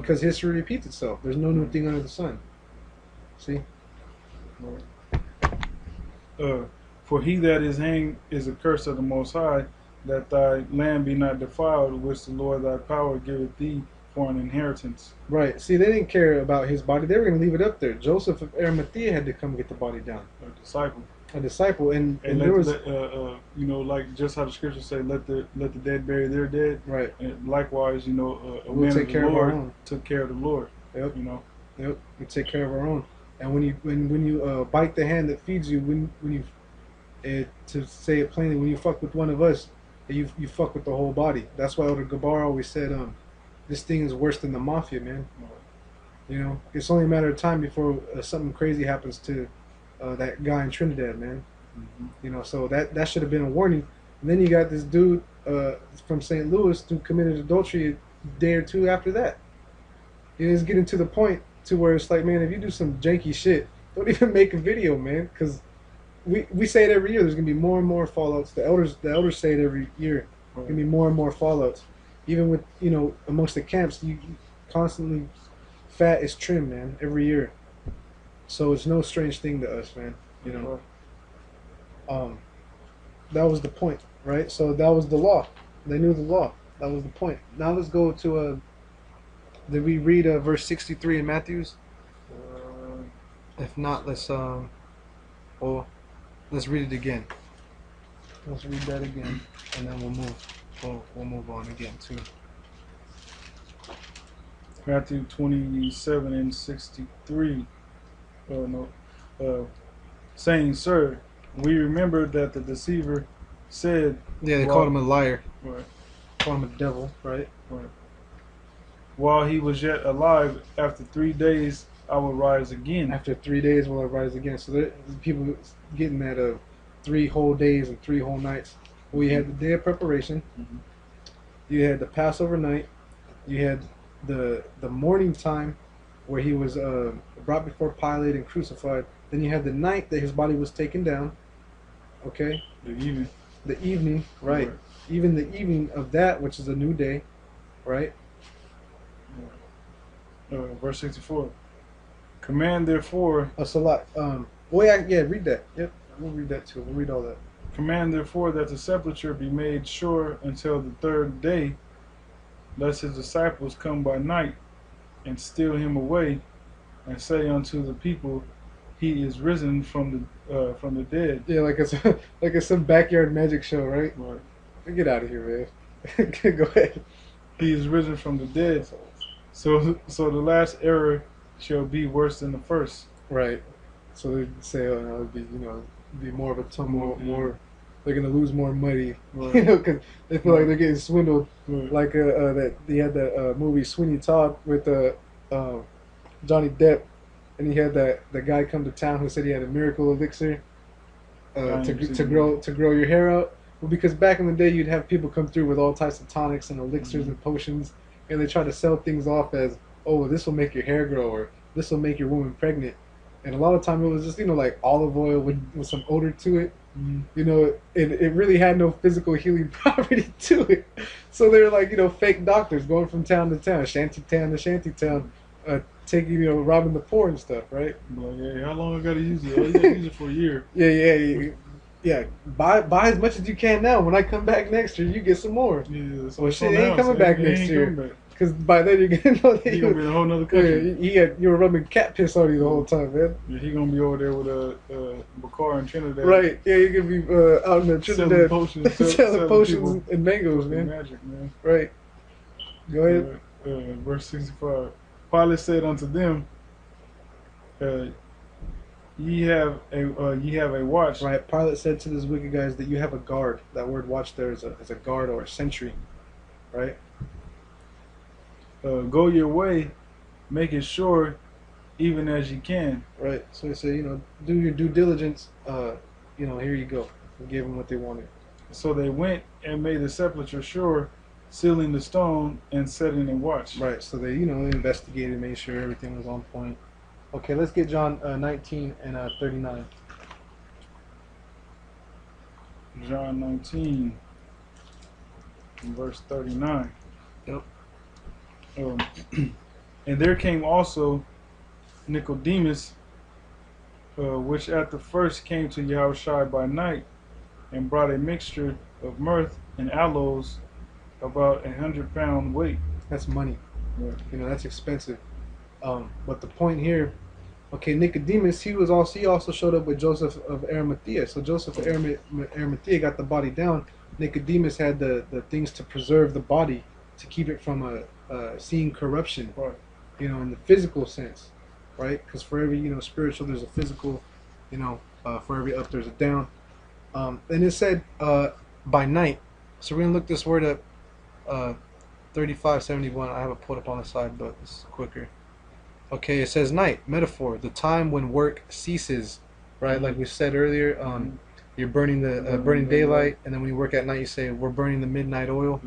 Because history repeats itself. There's no new thing under the sun. See? For he that is hanged is a curse of the Most High, that thy land be not defiled, which the Lord thy power giveth thee for an inheritance. Right. See, they didn't care about his body. They were going to leave it up there. Joseph of Arimathea had to come get the body down. A disciple. A disciple, and there was, like just how the scriptures say, let the dead bury their dead. Right. And likewise, a we'll man take of the care Lord of our own. took care of the Lord. Yep. You know. Yep. We take care of our own. And when you bite the hand that feeds you, when you to say it plainly, when you fuck with one of us, you fuck with the whole body. That's why Elder Gabar always said, this thing is worse than the mafia, man. You know, it's only a matter of time before something crazy happens to that guy in Trinidad, man. Mm-hmm. You know, so that should have been a warning. And then you got this dude from St. Louis who committed adultery a day or two after that. It is getting to the point to where it's like, man, if you do some janky shit, don't even make a video, man, because we say it every year. There's gonna be more and more fallouts. The elders say it every year. There's gonna be more and more fallouts. Even with amongst the camps, you constantly fat is trimmed, man, every year. So it's no strange thing to us, man. You know. That was the point, right? So that was the law. They knew the law. That was the point. Now let's go to did we read verse 63 in Matthew's? If not, let's read it again. Let's read that again, and then we'll move on again too. Matthew 27 and 63. Saying, Sir, we remember that the deceiver said... Yeah, they called him a liar. Right. Called him a devil, right? Right. While he was yet alive, after 3 days I will rise again. After 3 days will I rise again. So there, people getting that 3 whole days and 3 whole nights. We had the day of preparation. Mm-hmm. You had the Passover night. You had the morning time where he was brought before Pilate and crucified. Then you had the night that his body was taken down. Okay? The evening. The evening, right. Even the evening of that, which is a new day, right? Verse 64. Command therefore... A salat. Read that. Yep, we'll read that too. We'll read all that. Command therefore that the sepulchre be made sure until the 3rd day, lest his disciples come by night and steal him away, and say unto the people, he is risen from the dead. Yeah, like it's some backyard magic show, right? Right. Get out of here, man. Go ahead. He is risen from the dead. So the last error shall be worse than the first. Right. So they say, it'd be more of a tumult, more. They're gonna lose more money, right. Because they feel like they're getting swindled. Right. Like that they had that movie Sweeney Todd with Johnny Depp, and he had the guy come to town who said he had a miracle elixir to grow your hair out. Well, because back in the day, you'd have people come through with all types of tonics and elixirs and potions, and they try to sell things off as, oh, this will make your hair grow, or this will make your woman pregnant. And a lot of time it was just, like olive oil with some odor to it. It really had no physical healing property to it. So they were like, fake doctors going from town to town, shanty town to shanty town, taking, robbing the poor and stuff, right? Like, hey, how long I gotta use it? Oh, you gotta use it for a year. Yeah. Buy as much as you can now. When I come back next year, you get some more. Yeah. Well, shit, he ain't coming back next year. Because by then you're gonna know that he gonna be in a whole nother country. You were rubbing cat piss on you the whole time, man. Yeah, he gonna be over there with Bakar and Trinidad. Right. Yeah, you're gonna be out in the Trinidad selling potions and mangoes, man. Magic, man. Right. Go ahead. Verse 65. Pilate said unto them, ye have a watch. Right. Pilate said to these wicked guys that you have a guard. That word "watch" there is a guard or a sentry, right? Go your way, make it sure, even as you can. Right. So he said, do your due diligence. Here you go. We gave them what they wanted. So they went and made the sepulchre sure, sealing the stone and setting a watch. Right. So they, investigated, made sure everything was on point. Okay, let's get John 19 and 39. John 19, verse 39. Yep. And there came also Nicodemus, which at the first came to Yahushua by night, and brought a mixture of myrrh and aloes, about 100 pound weight. That's money. Right. You know, that's expensive. But the point here, okay, Nicodemus, he also showed up with Joseph of Arimathea. So Joseph of Arimathea got the body down. Nicodemus had the things to preserve the body, to keep it from seeing corruption. Right. You know, in the physical sense, right? Because for every spiritual, there's a physical. For every up, there's a down. And it said by night. So we're gonna look this word up. 3571. I have it pulled up on the side, but this is quicker. Okay, it says night, metaphor, the time when work ceases, right? Like we said earlier, you're burning the burning daylight, and then when you work at night, you say we're burning the midnight oil.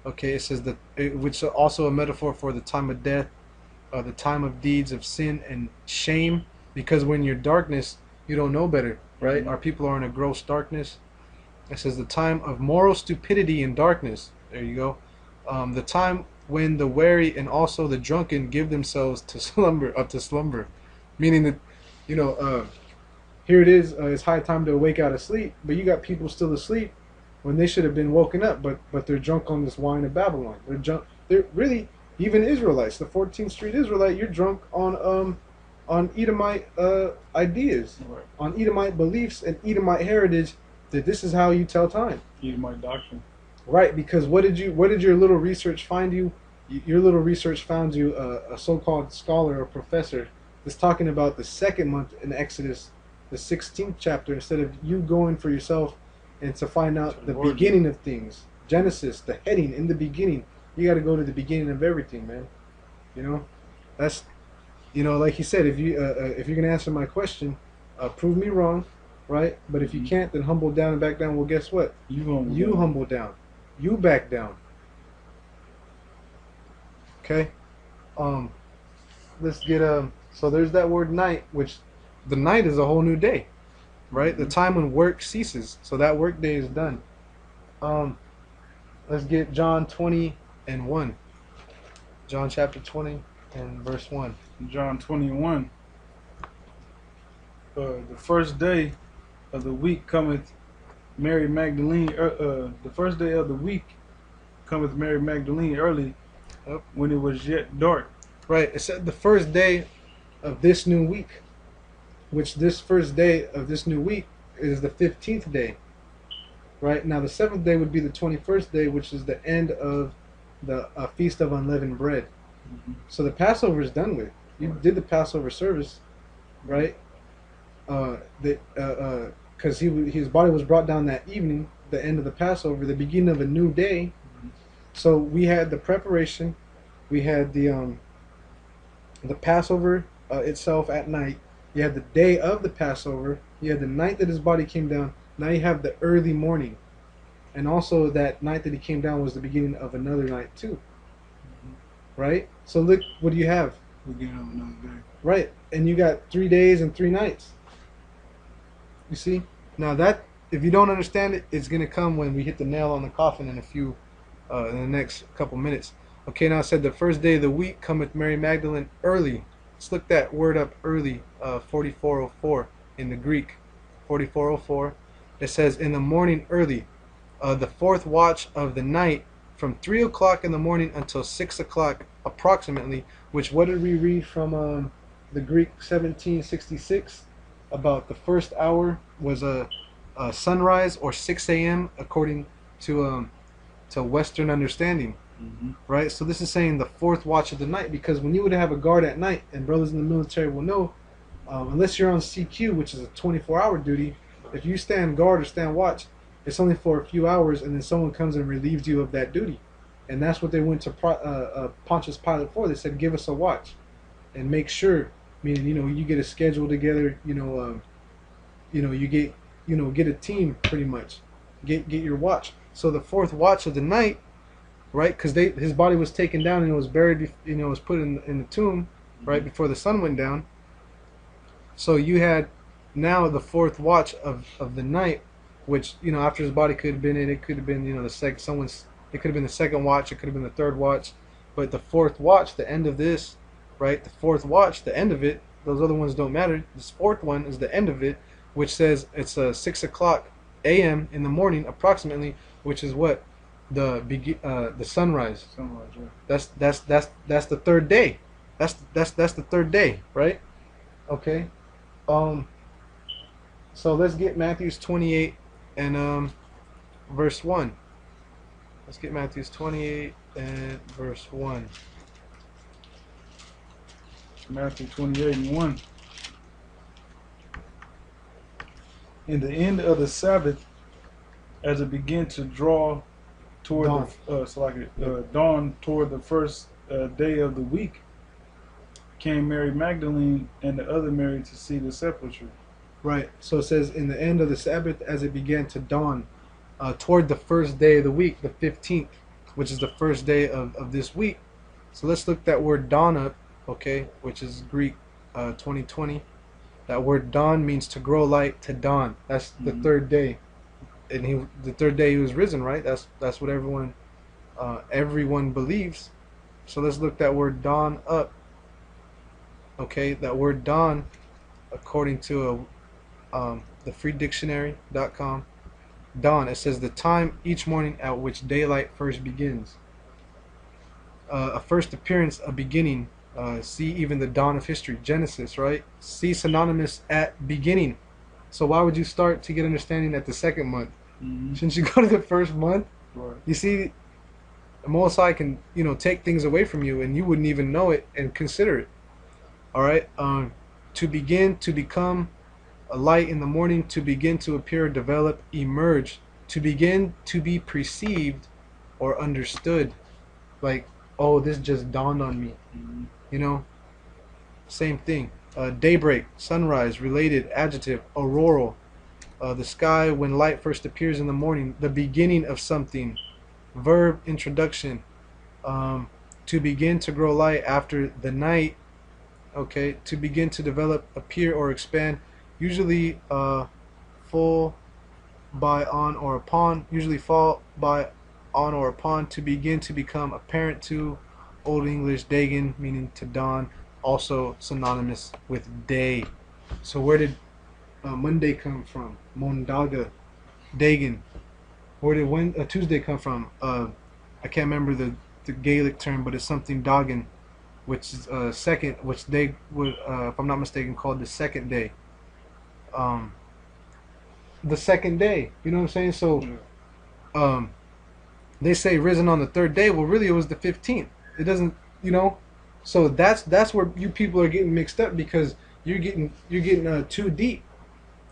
Okay, it says which is also a metaphor for the time of death, the time of deeds of sin and shame, because when you're darkness, you don't know better, right? Our people are in a gross darkness. It says the time of moral stupidity and darkness. There you go. The time when the weary and also the drunken give themselves to slumber, meaning that, here it is. It's high time to awake out of sleep, but you got people still asleep when they should have been woken up, but they're drunk on this wine of Babylon. They're really, even Israelites, the 14th Street Israelite. You're drunk on Edomite ideas, Right. on Edomite beliefs and Edomite heritage. That this is how you tell time. Edomite doctrine. Right, because what did your little research find you? Your little research found you a so-called scholar or professor that's talking about the second month in Exodus, the 16th chapter, instead of you going for yourself and to find out the beginning of things. Genesis, the heading in the beginning. You got to go to the beginning of everything, man. That's, like he said, if you're gonna answer my question, prove me wrong, right? But if you can't, then humble down and back down. Well, guess what? You humble down. You back down. Okay. Let's get so there's that word night, which the night is a whole new day, right? The time when work ceases. So that work day is done. Let's get John 20:1. John chapter 20 and verse 1. John 21. The first day of the week cometh Mary Magdalene. The first day of the week cometh Mary Magdalene early, when it was yet dark. Right. It said the first day of this new week, which this first day of this new week is the 15th day. Right. Now the 7th day would be the 21st day, which is the end of the Feast of Unleavened Bread. So the Passover is done with. You did the Passover service, right? Because his body was brought down that evening, the end of the Passover, the beginning of a new day. So we had the preparation, we had the Passover itself at night. You had the day of the Passover. You had the night that his body came down. Now you have the early morning, and also that night that he came down was the beginning of another night too. Right. So look, what do you have? Beginning of another day. Right, and you got 3 days and 3 nights. You see? Now that, if you don't understand it, it's going to come when we hit the nail on the coffin in in the next couple minutes. Okay, now I said the first day of the week cometh Mary Magdalene early. Let's look that word up, early, 4404 in the Greek. 4404. It says, in the morning early, the fourth watch of the night, from 3 o'clock in the morning until 6 o'clock approximately, which, what did we read from the Greek 1766? About the first hour was a sunrise, or 6 a.m. according to Western understanding, right? So this is saying the fourth watch of the night, because when you would have a guard at night, and brothers in the military will know, unless you're on CQ, which is a 24-hour duty, if you stand guard or stand watch, it's only for a few hours, and then someone comes and relieves you of that duty. And that's what they went to Pontius Pilate for. They said, give us a watch and make sure, meaning, you get a schedule together, you get a team pretty much, get your watch. So the fourth watch of the night, right? Because his body was taken down and it was buried, was put in the tomb right before the sun went down. So you had now the fourth watch of the night, which, after his body could have been in, it could have been, it could have been the second watch, it could have been the third watch, but the fourth watch, the end of this, right? The fourth watch, the end of it. Those other ones don't matter. This fourth one is the end of it, which says it's 6 o'clock a.m. in the morning, approximately, which is what the sunrise. Sunrise, yeah. That's the third day. That's the third day, right? Okay. So let's get Matthew's 28 and verse 1. Let's get Matthew's 28 and verse 1. Matthew 28 and 1. In the end of the Sabbath, as it began to draw toward dawn. Dawn toward the first day of the week, came Mary Magdalene and the other Mary to see the sepulchre. Right. So it says, in the end of the Sabbath, as it began to dawn, toward the first day of the week, the 15th, which is the first day of this week. So let's look that word dawn up, okay, which is Greek 2020. That word dawn means to grow light, to dawn. That's the third day. And the third day he was risen, right? That's what everyone believes. So let's look that word dawn up. Okay, that word dawn, according to the freedictionary.com, dawn, it says the time each morning at which daylight first begins. A first appearance, a beginning. See even the dawn of history, Genesis, right? See synonymous at beginning. So why would you start to get understanding at the second month? Mm-hmm. Shouldn't you go to the first month? Right. You see, Most High can, take things away from you and you wouldn't even know it and consider it. All right. To begin, to become a light in the morning, to begin to appear, develop, emerge, to begin to be perceived or understood. Like, oh, this just dawned on me. Mm-hmm. Same thing. Daybreak, sunrise, related, adjective, auroral. The sky when light first appears in the morning, the beginning of something. Verb, introduction. To begin to grow light after the night. Okay, to begin to develop, appear, or expand. Usually full by, on, or upon. Usually fall by, on, or upon. To begin to become apparent to. Old English, dagen, meaning to dawn. Also synonymous with day. So where did Monday come from? Mondaga, dagen. Where did Tuesday come from? I can't remember the Gaelic term, but it's something dagen, which is second, which they would, if I'm not mistaken, called the second day. The second day. You know what I'm saying? So, they say risen on the third day. Well, really, it was the 15th. It doesn't, So that's where you people are getting mixed up, because you're getting too deep.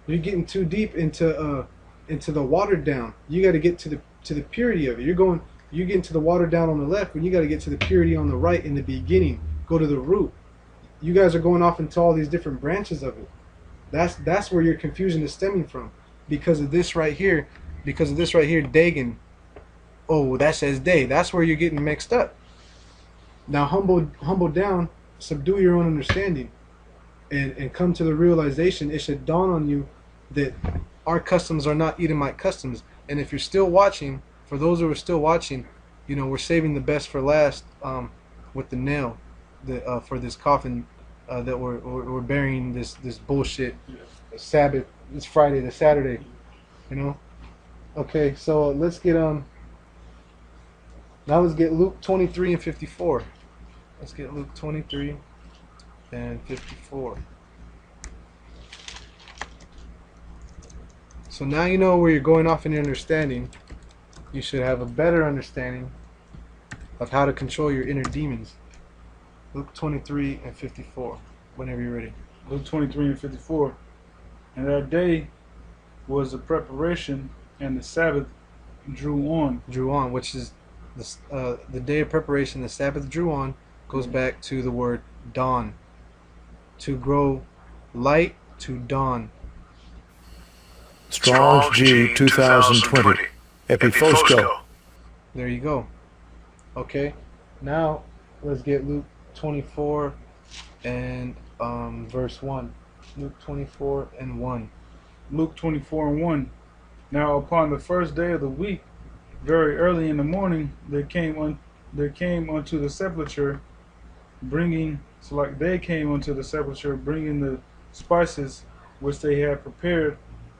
You're getting too deep into the watered down. You got to get to the purity of it. You're getting to the watered down on the left, when you got to get to the purity on the right in the beginning. Go to the root. You guys are going off into all these different branches of it. That's where your confusion is stemming from, because of this right here. Dagon. Oh, that says day. That's where you're getting mixed up. Now humble down, subdue your own understanding, and come to the realization. It should dawn on you that our customs are not Edomite customs. And if you're still watching, for those who are still watching, we're saving the best for last, with the nail, for this coffin, that we're burying this bullshit. Sabbath. It's Friday to Saturday. Okay, so let's get now let's get Luke 23 and 54. Let's get Luke 23 and 54. So now you know where you're going off in your understanding. You should have a better understanding of how to control your inner demons. Luke 23 and 54. Whenever you're ready. Luke 23 and 54. And that day was the preparation, and the Sabbath drew on. Which is the day of preparation. The Sabbath drew on goes back to the word dawn. To grow light, to dawn. Strong's G 2020. Epifosco. There you go. Okay. Now let's get Luke 24 and verse 1. Luke 24 and 1. Luke 24 and 1. Now upon the first day of the week, very early in the morning, there came unto the sepulchre bringing, so like they came into the sepulchre bringing the spices which they had prepared,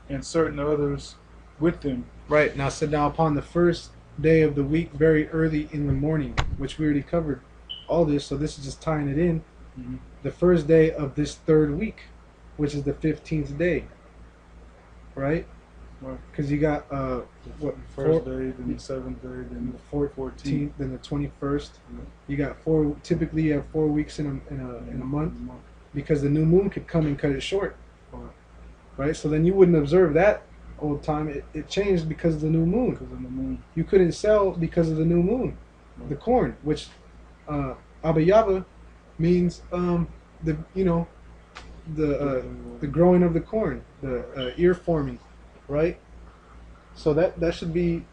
and certain others with them. Right, now sit down upon the first day of the week, very early in the morning, which we already covered all this, so this is just tying it in. Mm-hmm. The first day of this third week, which is the 15th day, right? Right. Because you got what, First day, then the seventh day, then the 14th, then the 21st. Yeah. You got four. Typically, you have 4 weeks in a month, because the new moon could come and cut it short, Right. right? So then you wouldn't observe that old time. It changed because of the new moon. Because of the moon. You couldn't sell because of the new moon, Right. the corn, which Abayaba means the the growing of the corn, the ear forming, right? So that should be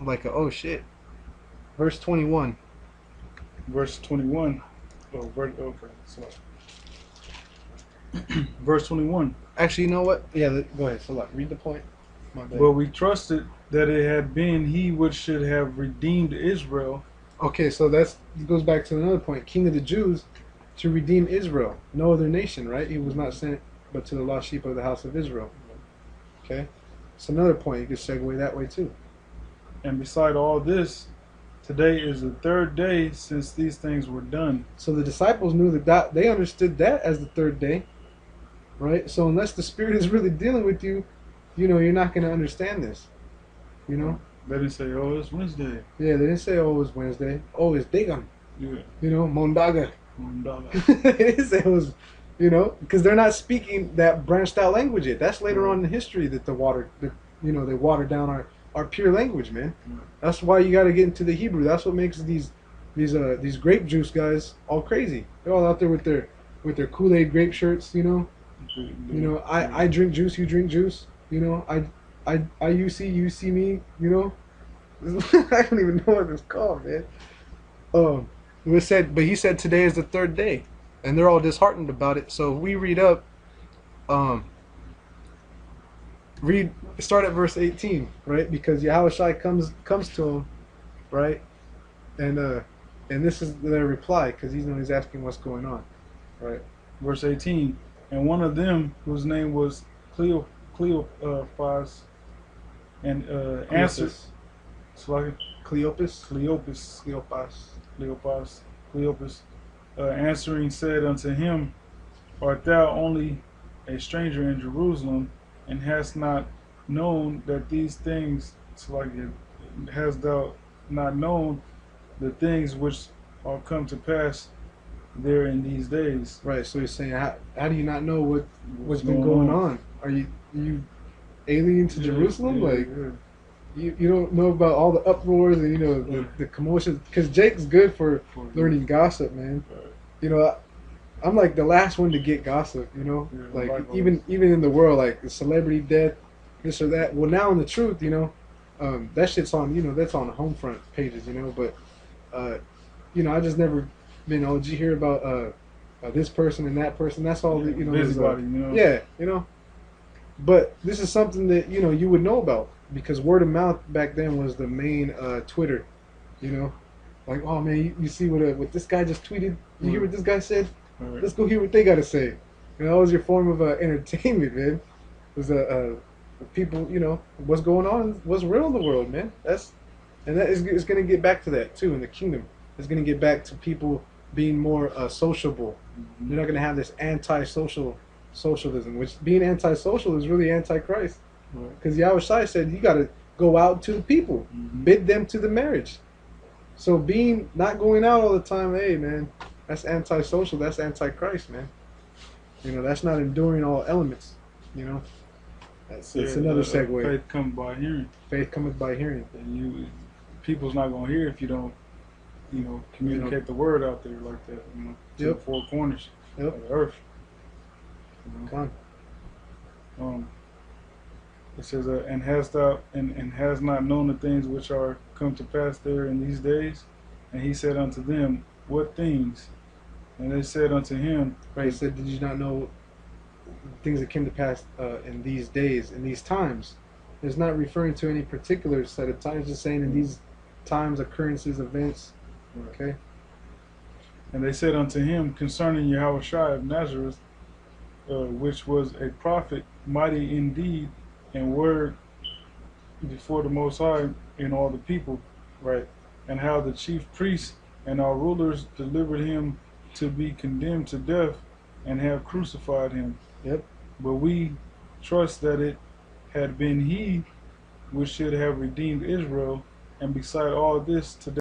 like a, oh shit. Verse 21. Verse 21. Okay, so verse 21. Actually, you know what? Yeah, go ahead. So like, read the point. My bad. But we trusted that it had been he which should have redeemed Israel. Okay, so it goes back to another point. King of the Jews, to redeem Israel, no other nation, right? He was not sent but to the lost sheep of the house of Israel. Okay, it's another point. You could segue that way too. And beside all this, today is the third day since these things were done. So the disciples knew that they understood that as the third day, right? So unless the Spirit is really dealing with you, you're not going to understand this. They didn't say, "Oh, it's Wednesday." Yeah, they didn't say, "Oh, it was Wednesday." Oh, it's Dagon. Yeah. Mondaga. Mandala. They didn't say it was, because they're not speaking that branched out language yet. That's later on in history that they watered down our pure language, man. That's why you got to get into the Hebrew. That's what makes these grape juice guys all crazy. They're all out there with their Kool-Aid grape shirts. I drink juice, you drink juice. I you see me. I don't even know what it's called, man. But he said today is the third day, and they're all disheartened about it. So if we read up, start at verse 18, right? Because Yahushua comes to him, right? And this is their reply, because he's asking what's going on, right? Verse 18. And one of them, whose name was Cleopas, and answered. Cleopas, answering said unto him, Art thou only a stranger in Jerusalem, and hast not known that these things, hast thou not known the things which are come to pass there in these days? Right. So he's saying, how do you not know what's been going on? Are you alien to Jerusalem? You don't know about all the uproars and the commotion, because Jake's good for learning gossip, man. I'm like the last one to get gossip, even in the world, like the celebrity death, this or that. Well, now in the truth, that shit's on, that's on the home front pages, but I just never been, did you hear about this person and that person? That's all that, busybody, yeah, but this is something that you would know about, because word of mouth back then was the main Twitter, like, oh man, you see what this guy just tweeted? You hear what this guy said? Right. Let's go hear what they got to say. That was your form of entertainment, man. It was people, what's going on, what's real in the world, man. It's going to get back to that too in the kingdom. It's going to get back to people being more sociable. Mm-hmm. You're not going to have this socialism, which being antisocial is really antichrist. Because Yahushua said you got to go out to the people, bid them to the marriage. So not going out all the time, hey man, that's antisocial, that's antichrist, man. That's not enduring all elements. It's another segue. Faith comes by hearing. Faith cometh by hearing. And people's not gonna hear if you don't, communicate the word out there like that, to the four corners of the earth. Come on. It says, and has not known the things which are come to pass there in these days? And he said unto them, What things? And they said unto him, right, he said, did you not know things that came to pass in these days, in these times? It's not referring to any particular set of times, just saying in these times, occurrences, events. Okay. And they said unto him concerning Yahushua of Nazareth, which was a prophet, mighty in deed and word before the Most High in all the people, Right. and how the chief priests and our rulers delivered him to be condemned to death and have crucified him. Yep. But we trust that it had been he which should have redeemed Israel, and beside all this today